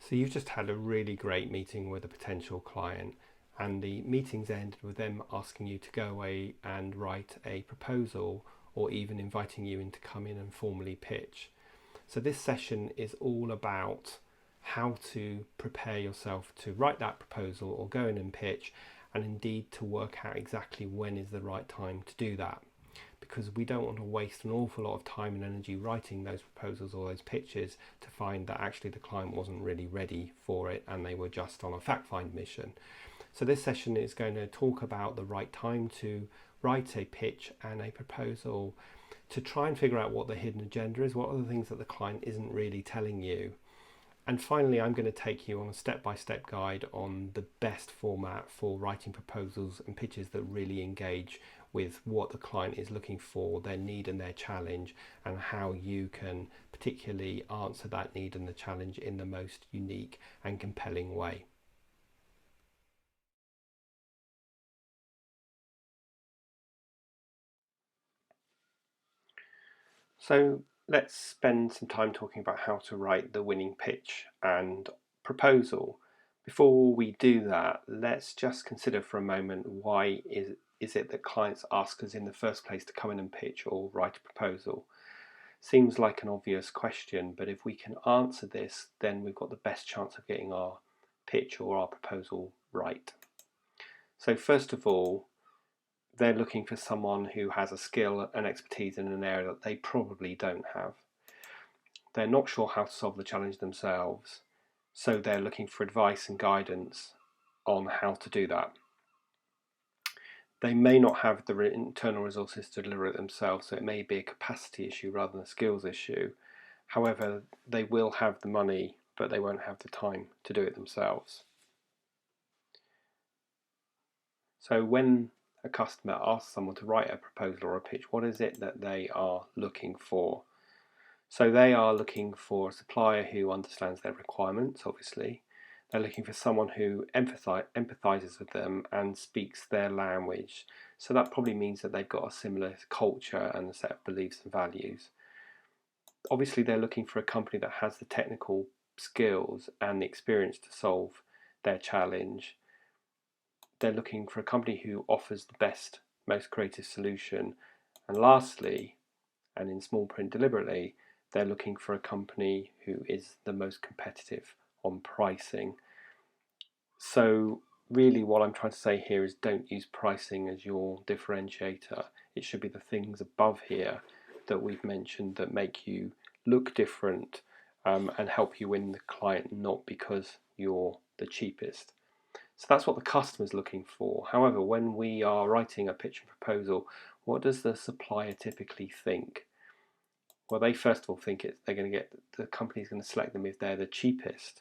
So you've just had a really great meeting with a potential client, and the meeting's ended with them asking you to go away and write a proposal, or even inviting you in to come in and formally pitch. So this session is all about how to prepare yourself to write that proposal or go in and pitch, and indeed to work out exactly when is the right time to do that, because we don't want to waste an awful lot of time and energy writing those proposals or those pitches to find that actually the client wasn't really ready for it and they were just on a fact find mission. So this session is going to talk about the right time to write a pitch and a proposal, to try and figure out what the hidden agenda is, what are the things that the client isn't really telling you. And finally, I'm going to take you on a step-by-step guide on the best format for writing proposals and pitches that really engage with what the client is looking for, their need and their challenge, and how you can particularly answer that need and the challenge in the most unique and compelling way. So let's spend some time talking about how to write the winning pitch and proposal. Before we do that, let's just consider for a moment, why is it that clients ask us in the first place to come in and pitch or write a proposal? Seems like an obvious question, but if we can answer this, then we've got the best chance of getting our pitch or our proposal right. So first of all, they're looking for someone who has a skill and expertise in an area that they probably don't have. They're not sure how to solve the challenge themselves, so they're looking for advice and guidance on how to do that. They may not have the internal resources to deliver it themselves, so it may be a capacity issue rather than a skills issue. However, they will have the money, but they won't have the time to do it themselves. So when a customer asks someone to write a proposal or a pitch, what is it that they are looking for? So they are looking for a supplier who understands their requirements, obviously. They're looking for someone who empathizes with them and speaks their language. So that probably means that they've got a similar culture and a set of beliefs and values. Obviously, they're looking for a company that has the technical skills and the experience to solve their challenge. They're looking for a company who offers the best, most creative solution. And lastly, and in small print deliberately, they're looking for a company who is the most competitive on pricing. So really what I'm trying to say here is, don't use pricing as your differentiator. It should be the things above here that we've mentioned that make you look different, and help you win the client, not because you're the cheapest. So that's what the customer's looking for. However, when we are writing a pitch and proposal, what does the supplier typically think? Well, they first of all think they're going to get, the company's going to select them if they're the cheapest.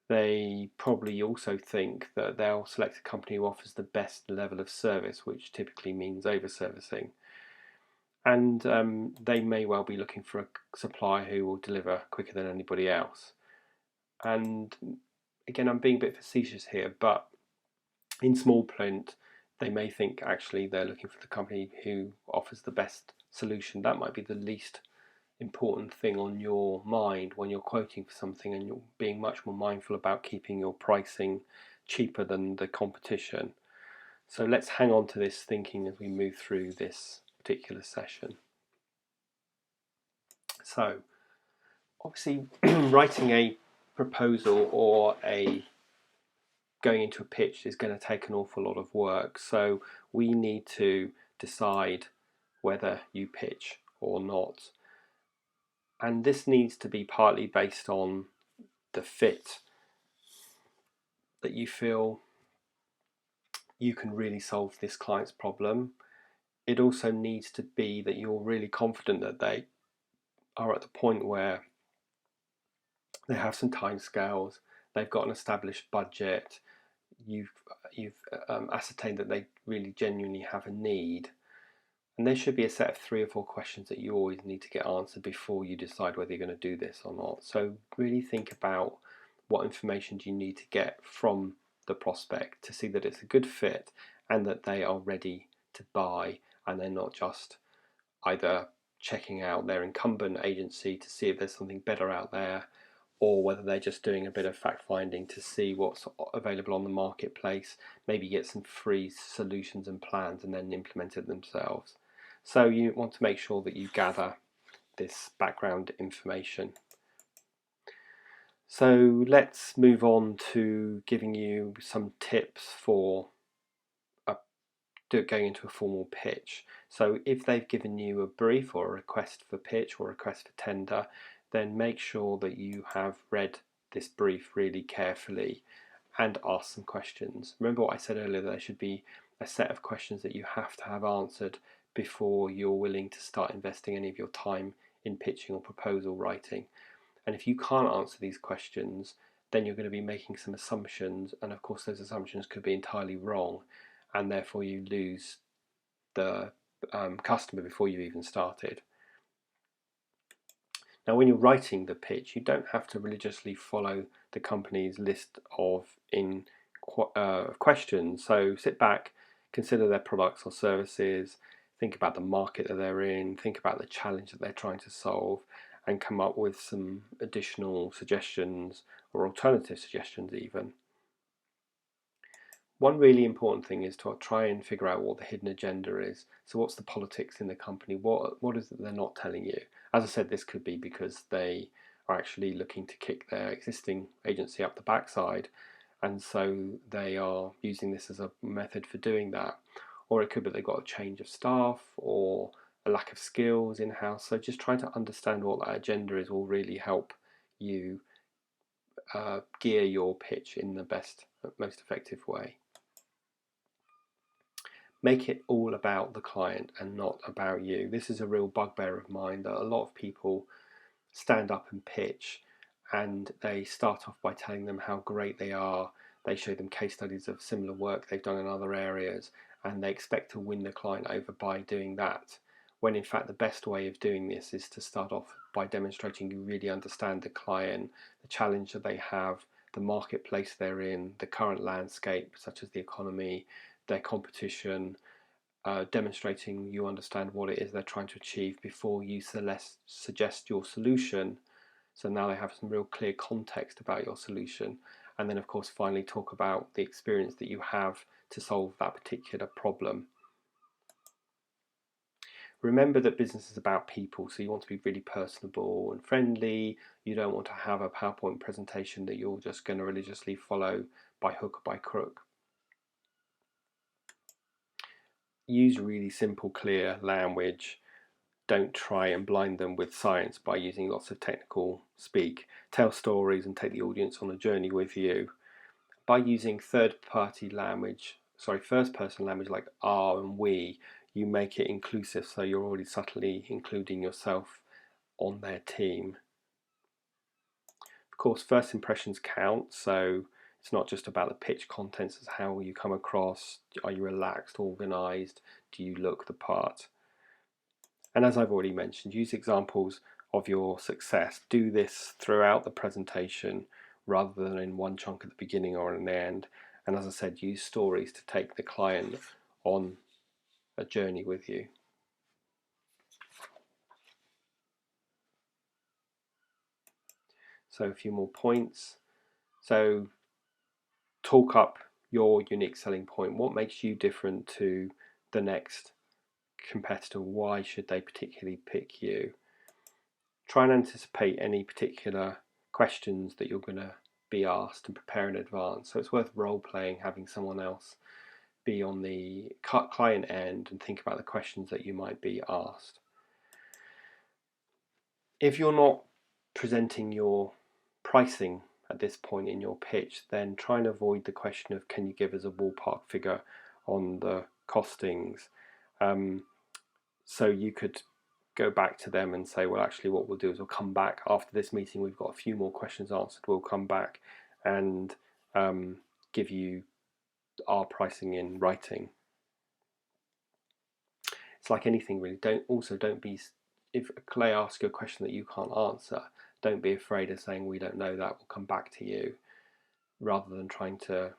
They probably also think that they'll select a company who offers the best level of service, which typically means over-servicing. And they may well be looking for a supplier who will deliver quicker than anybody else. And again, I'm being a bit facetious here, but in small print, they may think actually they're looking for the company who offers the best solution. That might be the least important thing on your mind when you're quoting for something, and you're being much more mindful about keeping your pricing cheaper than the competition. So let's hang on to this thinking as we move through this particular session. So obviously writing a proposal or going into a pitch is going to take an awful lot of work. So we need to decide whether you pitch or not. And this needs to be partly based on the fit, that you feel you can really solve this client's problem. It also needs to be that you're really confident that they are at the point where they have some time scales, they've got an established budget, you've ascertained that they really genuinely have a need. And there should be a set of 3 or 4 questions that you always need to get answered before you decide whether you're going to do this or not. So really think about what information do you need to get from the prospect to see that it's a good fit and that they are ready to buy, and they're not just either checking out their incumbent agency to see if there's something better out there, or whether they're just doing a bit of fact finding to see what's available on the marketplace, maybe get some free solutions and plans and then implement it themselves. So you want to make sure that you gather this background information. So let's move on to giving you some tips for going into a formal pitch. So if they've given you a brief or a request for pitch or a request for tender, then make sure that you have read this brief really carefully and ask some questions. Remember what I said earlier, there should be a set of questions that you have to have answered before you're willing to start investing any of your time in pitching or proposal writing. And if you can't answer these questions, then you're going to be making some assumptions, and of course those assumptions could be entirely wrong, and therefore you lose the customer before you've even started. Now, when you're writing the pitch, you don't have to religiously follow the company's list of questions. So sit back, consider their products or services, think about the market that they're in, think about the challenge that they're trying to solve, and come up with some additional suggestions or alternative suggestions even. One really important thing is to try and figure out what the hidden agenda is. So what's the politics in the company? What is it they're not telling you? As I said, this could be because they are actually looking to kick their existing agency up the backside, and so they are using this as a method for doing that. Or it could be they've got a change of staff or a lack of skills in-house. So just trying to understand what that agenda is will really help you gear your pitch in the best, most effective way. Make it all about the client and not about you. This is a real bugbear of mine, that a lot of people stand up and pitch and they start off by telling them how great they are. They show them case studies of similar work they've done in other areas, and they expect to win the client over by doing that, when in fact the best way of doing this is to start off by demonstrating you really understand the client, the challenge that they have, the marketplace they're in, the current landscape such as the economy, their competition, demonstrating you understand what it is they're trying to achieve before you suggest your solution. So now they have some real clear context about your solution. And then of course finally talk about the experience that you have to solve that particular problem. Remember that business is about people, so you want to be really personable and friendly. You don't want to have a PowerPoint presentation that you're just going to religiously follow by hook or by crook. Use really simple, clear language. Don't try and blind them with science by using lots of technical speak. Tell stories and take the audience on a journey with you. By using first-person language like "are" and "we", you make it inclusive, so you're already subtly including yourself on their team. Of course, first impressions count, so it's not just about the pitch contents, it's how you come across. Are you relaxed, organised? Do you look the part? And as I've already mentioned, use examples of your success. Do this throughout the presentation rather than in one chunk at the beginning or in the end. And as I said, use stories to take the client on a journey with you. So a few more points. So talk up your unique selling point. What makes you different to the next competitor? Why should they particularly pick you? Try and anticipate any particular questions that you're going to be asked and prepare in advance. So it's worth role playing, having someone else be on the client end and think about the questions that you might be asked. If you're not presenting your pricing at this point in your pitch, then try and avoid the question of can you give us a ballpark figure on the costings. So you could go back to them and say, well, actually what we'll do is we'll come back after this meeting, we've got a few more questions answered, we'll come back and give you our pricing in writing. It's like anything really. Don't be, if they ask you a question that you can't answer, don't be afraid of saying we don't know that, we'll come back to you, rather than trying to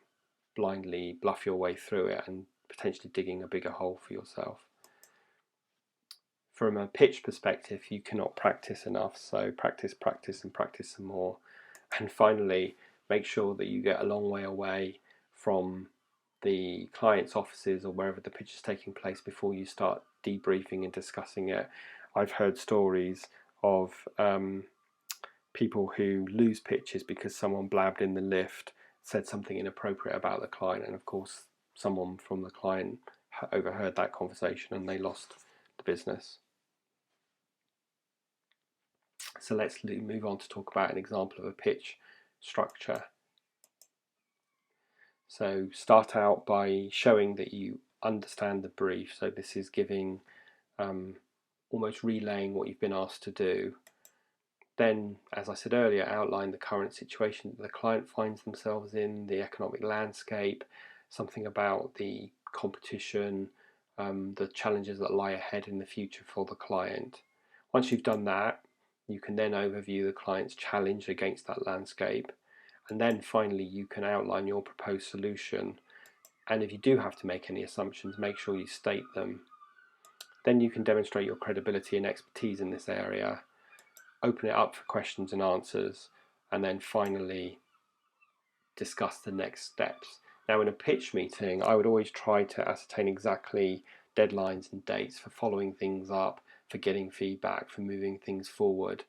blindly bluff your way through it and potentially digging a bigger hole for yourself. From a pitch perspective, you cannot practice enough, so practice and practice some more. And finally, make sure that you get a long way away from the client's offices or wherever the pitch is taking place before you start debriefing and discussing it. I've heard stories of people who lose pitches because someone blabbed in the lift, said something inappropriate about the client, and of course someone from the client overheard that conversation and they lost the business. So let's move on to talk about an example of a pitch structure. So start out by showing that you understand the brief. So this is giving, almost relaying what you've been asked to do. Then, as I said earlier, outline the current situation that the client finds themselves in, the economic landscape, something about the competition, the challenges that lie ahead in the future for the client. Once you've done that, you can then overview the client's challenge against that landscape. And then finally, you can outline your proposed solution. And if you do have to make any assumptions, make sure you state them. Then you can demonstrate your credibility and expertise in this area, open it up for questions and answers, and then finally discuss the next steps. Now, in a pitch meeting, I would always try to ascertain exactly deadlines and dates for following things up, for getting feedback, for moving things forward.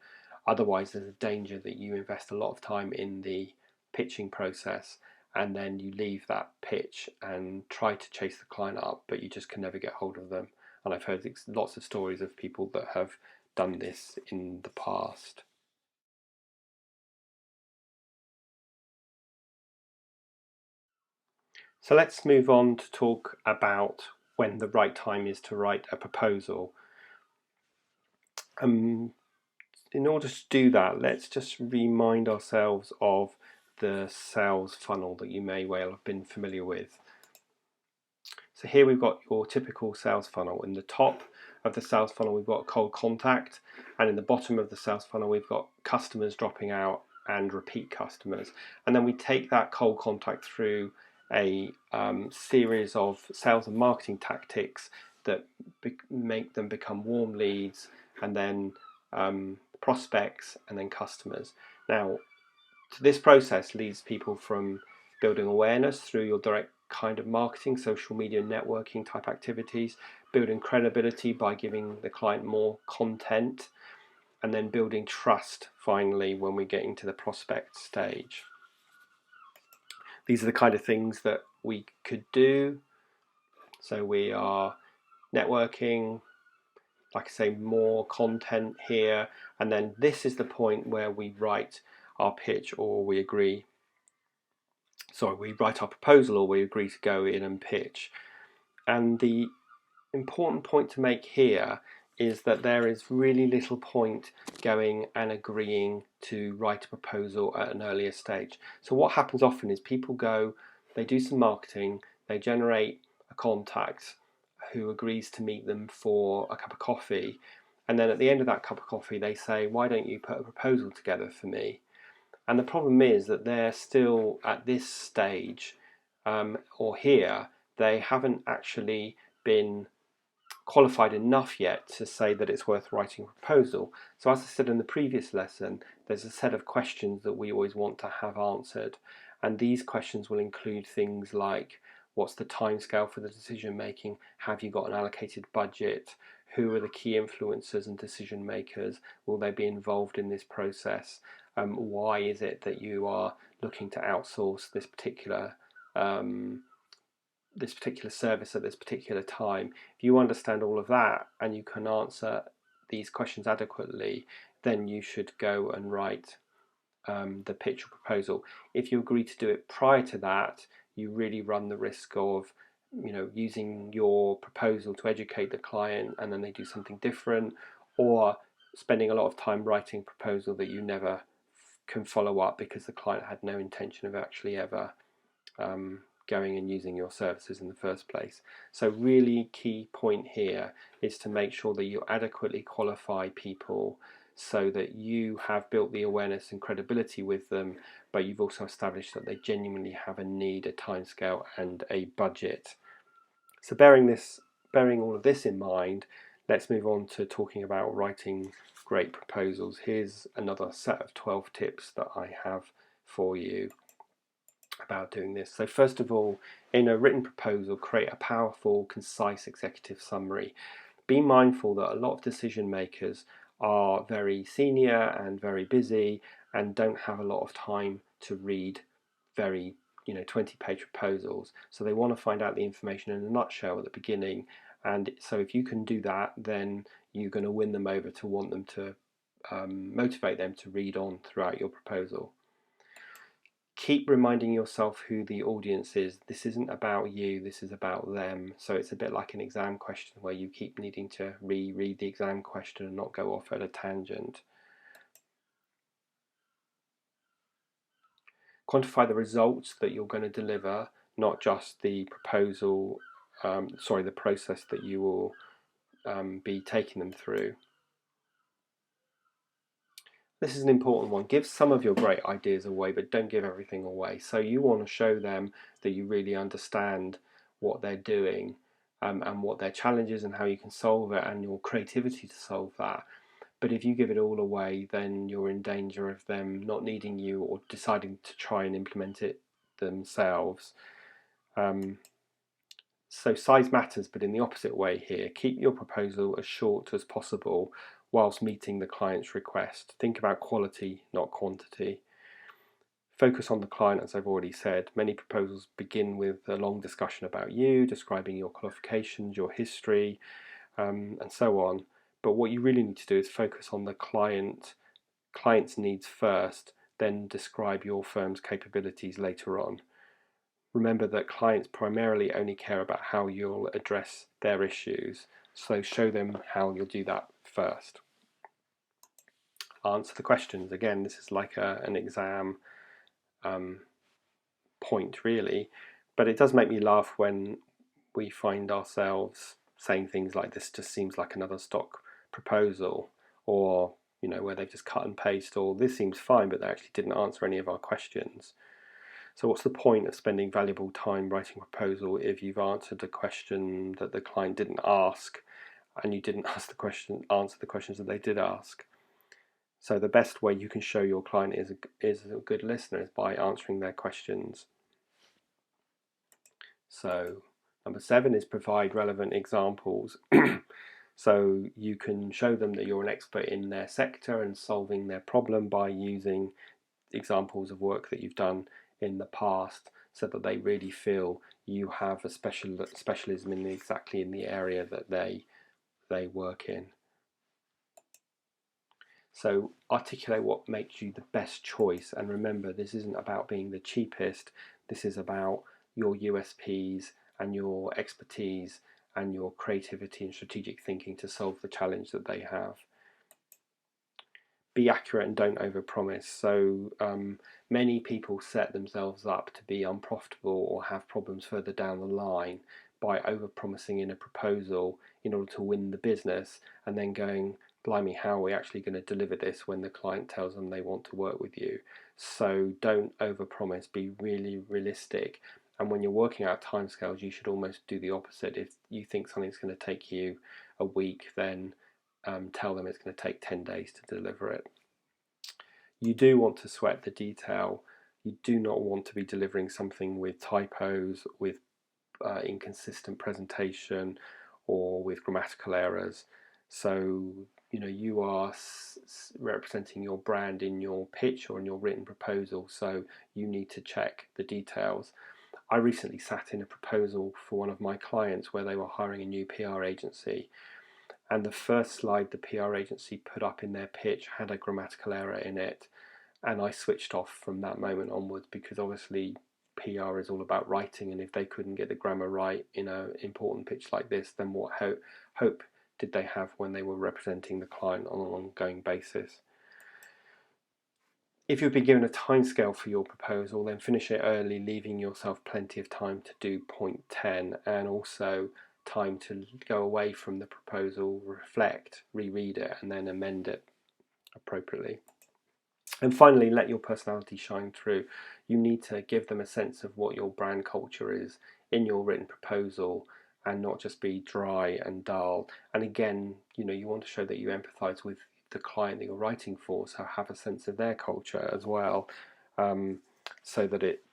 Otherwise, there's a danger that you invest a lot of time in the pitching process and then you leave that pitch and try to chase the client up, but you just can never get hold of them. And I've heard lots of stories of people that have done this in the past. So let's move on to talk about when the right time is to write a proposal. In order to do that, let's just remind ourselves of the sales funnel that you may well have been familiar with. So here we've got your typical sales funnel. In the top of the sales funnel, we've got cold contact, and in the bottom of the sales funnel, we've got customers dropping out and repeat customers. And then we take that cold contact through a series of sales and marketing tactics that make them become warm leads, and then prospects, and then customers. Now, this process leads people from building awareness through your direct kind of marketing, social media, networking type activities, building credibility by giving the client more content, and then building trust finally when we get into the prospect stage. These are the kind of things that we could do. So we are networking, like I say, more content here, and then this is the point where we write our pitch, or we write our proposal, or we agree to go in and pitch. And the important point to make here is that there is really little point going and agreeing to write a proposal at an earlier stage. So what happens often is people go, they do some marketing, they generate a contact who agrees to meet them for a cup of coffee, and then at the end of that cup of coffee they say, why don't you put a proposal together for me? And the problem is that they're still at this stage, or here, they haven't actually been qualified enough yet to say that it's worth writing a proposal. So as I said in the previous lesson, there's a set of questions that we always want to have answered. And these questions will include things like, what's the timescale for the decision making? Have you got an allocated budget? Who are the key influencers and decision makers? Will they be involved in this process? Why is it that you are looking to outsource this particular service at this particular time? If you understand all of that and you can answer these questions adequately, then you should go and write the pitch or proposal. If you agree to do it prior to that, you really run the risk of using your proposal to educate the client and then they do something different, or spending a lot of time writing a proposal that you never can follow up because the client had no intention of actually ever going and using your services in the first place. So really key point here is to make sure that you adequately qualify people so that you have built the awareness and credibility with them, but you've also established that they genuinely have a need, a timescale and a budget. So bearing all of this in mind, let's move on to talking about writing great proposals. Here's another set of 12 tips that I have for you about doing this. So first of all, in a written proposal, create a powerful, concise executive summary. Be mindful that a lot of decision makers are very senior and very busy and don't have a lot of time to read very 20-page proposals. So they want to find out the information in a nutshell at the beginning. And so if you can do that, then you're going to win them over to want them to motivate them to read on throughout your proposal. Keep reminding yourself who the audience is. This isn't about you, this is about them. So it's a bit like an exam question where you keep needing to reread the exam question and not go off at a tangent. Quantify the results that you're going to deliver, not just the proposal, the process that you will be taking them through. This is an important one. Give some of your great ideas away, but don't give everything away. So you want to show them that you really understand what they're doing and what their challenge is and how you can solve it and your creativity to solve that. But if you give it all away, then you're in danger of them not needing you or deciding to try and implement it themselves. So size matters, but in the opposite way here. Keep your proposal as short as possible whilst meeting the client's request. Think about quality, not quantity. Focus on the client, as I've already said. Many proposals begin with a long discussion about you, describing your qualifications, your history, and so on. But what you really need to do is focus on the client's needs first, then describe your firm's capabilities later on. Remember that clients primarily only care about how you'll address their issues, so show them how you'll do that first. Answer the questions. Again, this is like an exam point really, but it does make me laugh when we find ourselves saying things like this just seems like another stock proposal, or where they've just cut and paste, or this seems fine but they actually didn't answer any of our questions. So what's the point of spending valuable time writing a proposal if you've answered a question that the client didn't ask and you didn't answer the questions that they did ask? So the best way you can show your client is a good listener is by answering their questions. So number 7 is provide relevant examples. So you can show them that you're an expert in their sector and solving their problem by using examples of work that you've done in the past, so that they really feel you have a specialism exactly in the area that they work in. So articulate what makes you the best choice, and remember, this isn't about being the cheapest. This is about your USPs and your expertise and your creativity and strategic thinking to solve the challenge that they have. Be accurate and don't overpromise. So many people set themselves up to be unprofitable or have problems further down the line by overpromising in a proposal in order to win the business, and then going, blimey, how are we actually going to deliver this when the client tells them they want to work with you? So don't overpromise, be really realistic. And when you're working out timescales, you should almost do the opposite. If you think something's going to take you a week, then tell them it's going to take 10 days to deliver it. You do want to sweat the detail. You do not want to be delivering something with typos, with inconsistent presentation, or with grammatical errors. So you are representing your brand in your pitch or in your written proposal, so you need to check the details. I recently sat in a proposal for one of my clients where they were hiring a new PR agency, and the first slide the PR agency put up in their pitch had a grammatical error in it, and I switched off from that moment onwards, because obviously PR is all about writing, and if they couldn't get the grammar right in an important pitch like this, then what hope did they have when they were representing the client on an ongoing basis? If you've been given a timescale for your proposal, then finish it early, leaving yourself plenty of time to do point 10, and also time to go away from the proposal, reflect, reread it, and then amend it appropriately. And finally, let your personality shine through. You need to give them a sense of what your brand culture is in your written proposal, and not just be dry and dull. And again, you want to show that you empathize with the client that you're writing for, so have a sense of their culture as well, so that it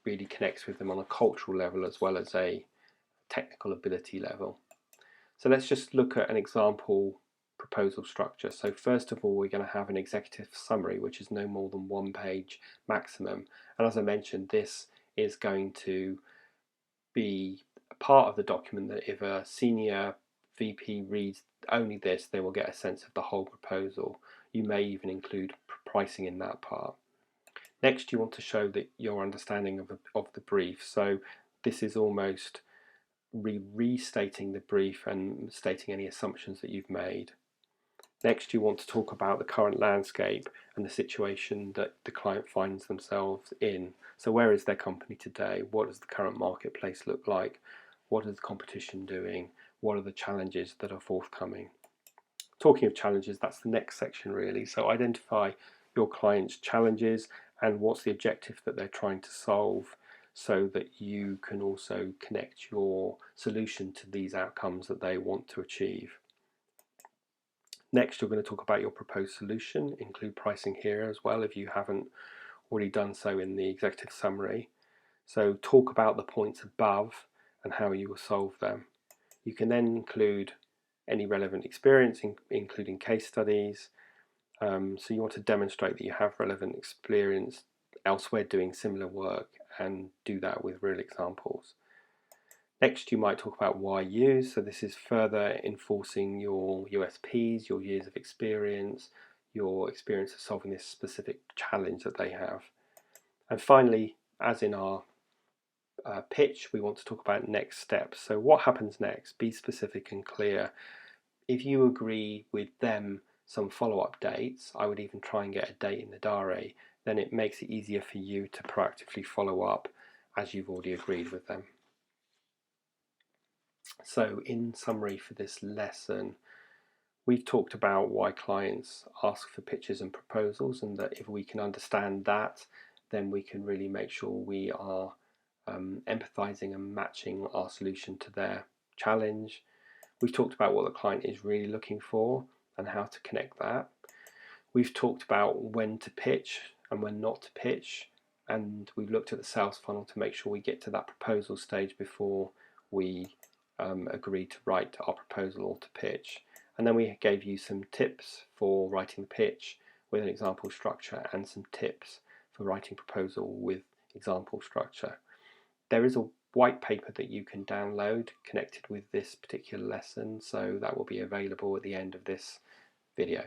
really connects with them on a cultural level as well as a technical ability level. So let's just look at an example proposal structure. So first of all, we're going to have an executive summary, which is no more than 1 page maximum. And as I mentioned, this is going to be a part of the document that if a senior VP reads only this, they will get a sense of the whole proposal. You may even include pricing in that part. Next, you want to show that your understanding of the brief. So this is almost restating the brief and stating any assumptions that you've made. Next, you want to talk about the current landscape and the situation that the client finds themselves in. So where is their company today? What does the current marketplace look like? What is the competition doing? What are the challenges that are forthcoming? Talking of challenges, that's the next section really. So identify your client's challenges and what's the objective that they're trying to solve, so that you can also connect your solution to these outcomes that they want to achieve. Next, you're going to talk about your proposed solution, include pricing here as well if you haven't already done so in the executive summary. So talk about the points above and how you will solve them. You can then include any relevant experience, including case studies. So you want to demonstrate that you have relevant experience elsewhere doing similar work, and do that with real examples. Next, you might talk about why you. So this is further enforcing your USPs, your years of experience, your experience of solving this specific challenge that they have. And finally, as in our pitch, we want to talk about next steps. So what happens next? Be specific and clear. If you agree with them some follow-up dates, I would even try and get a date in the diary, then it makes it easier for you to proactively follow up as you've already agreed with them. So in summary for this lesson, we've talked about why clients ask for pitches and proposals, and that if we can understand that, then we can really make sure we are empathizing and matching our solution to their challenge. We've talked about what the client is really looking for and how to connect that. We've talked about when to pitch and when not to pitch, and we've looked at the sales funnel to make sure we get to that proposal stage before we agree to write our proposal or to pitch. And then we gave you some tips for writing the pitch with an example structure and some tips for writing proposal with example structure. There is a white paper that you can download connected with this particular lesson, so that will be available at the end of this video.